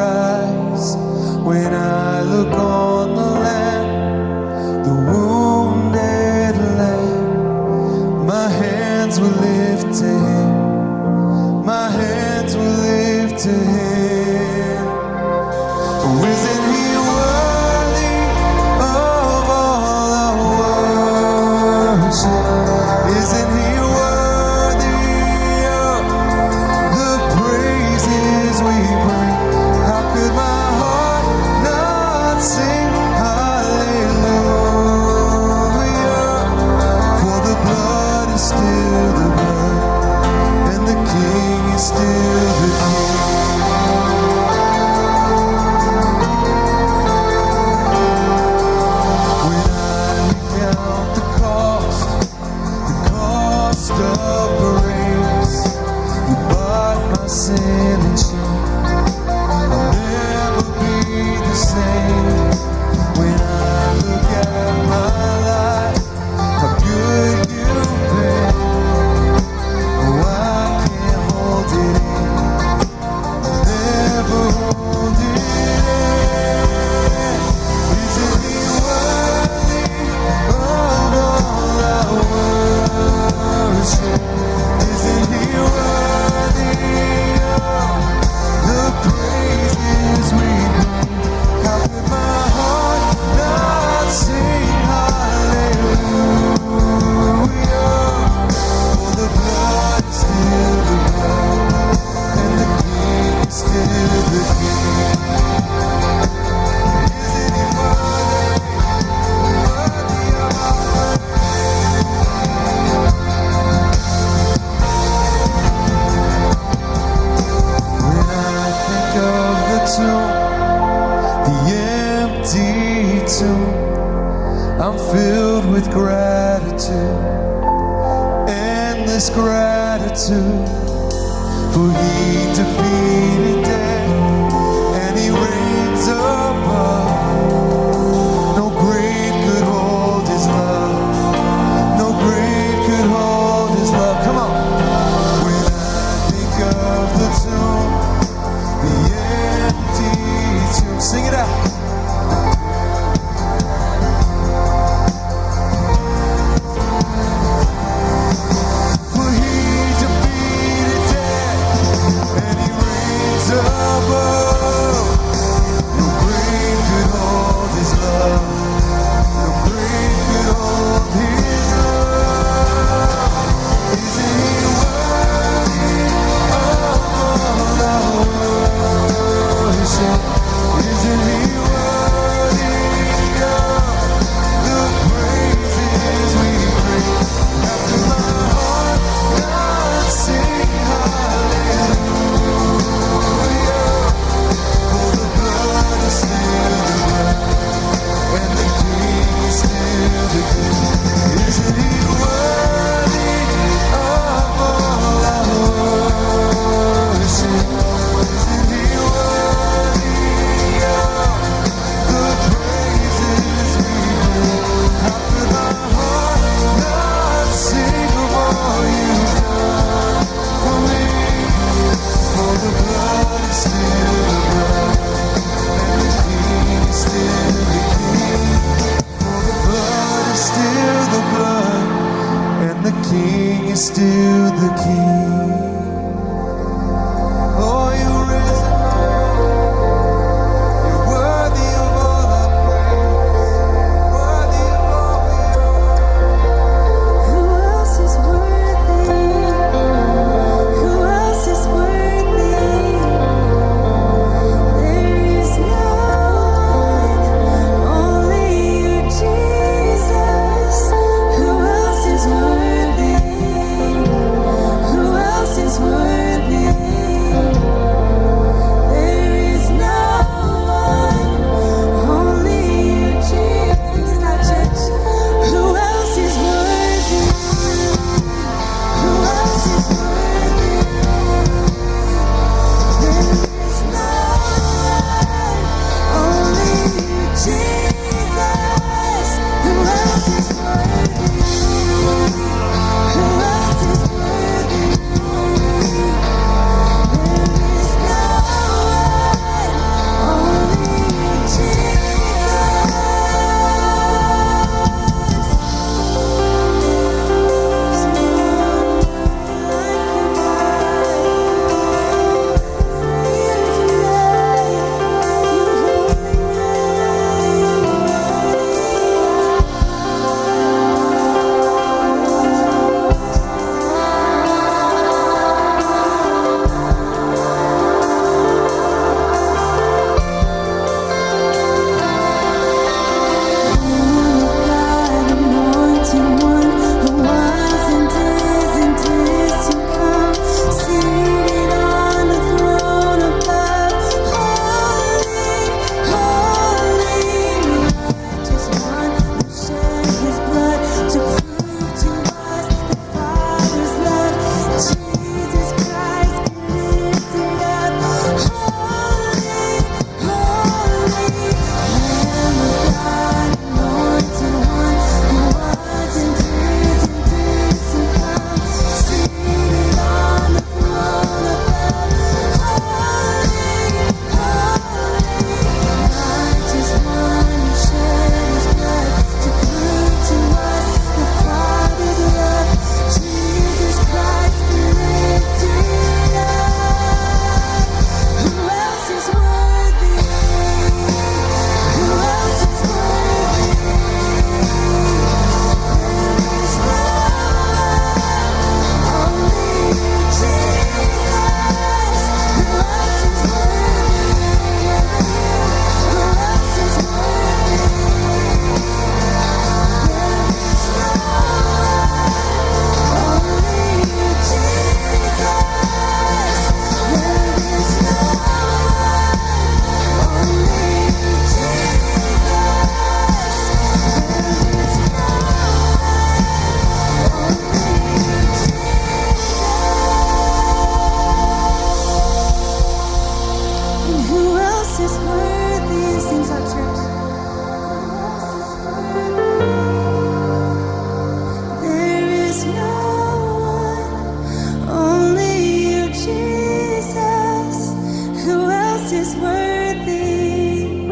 rise when I look on the Lamb, the wounded Lamb. My hands will lift to Him. My hands will lift to Him. Oh, isn't He worthy of all our worship? Isn't He worthy of the praises we bring? How could my heart not sing hallelujah? For the blood is still the blood, and the King is still the King. When I recount the cost of grace, You bought my sin and shame. I'll never be the same. When I look at my life, how good You've been. Oh, I can't hold it in. I'll never hold it in. Isn't He worthy of all our worship? Isn't He worthy of the praises we bring? How could my heart not sing hallelujah? For the blood is still the blood, and the King is still the King. Isn't He worthy of our When I think of the tomb, the empty tomb, I'm filled with gratitude, endless gratitude. For He defeated death, and He reigns above. No grave could hold His love. No grave could hold His love. Come on. When I think of the tomb, the empty tomb, sing it out. For He defeated death, and He reigns above. No grave could hold His love. No grave could hold His love. Isn't He worthy of all our worship? Isn't He worthy of the praises we bring? How could my heart not sing hallelujah? For the blood is still the blood, and the King is still the King. Isn't He worthy of all our worship? Isn't He worthy of the praises we bring? How could my heart not sing of all You've done for me? For the blood is still the blood, and the King is still the King. For the blood is still the blood, and the King is still the King. Oh, You're risen, You're worthy of all our praise, worthy of all we owe. Who else is worthy? Who else is worthy? There is none, only You, Jesus. Who else is worthy? is worthy? Sings our church. There is no one, only you, Jesus. Who else is worthy?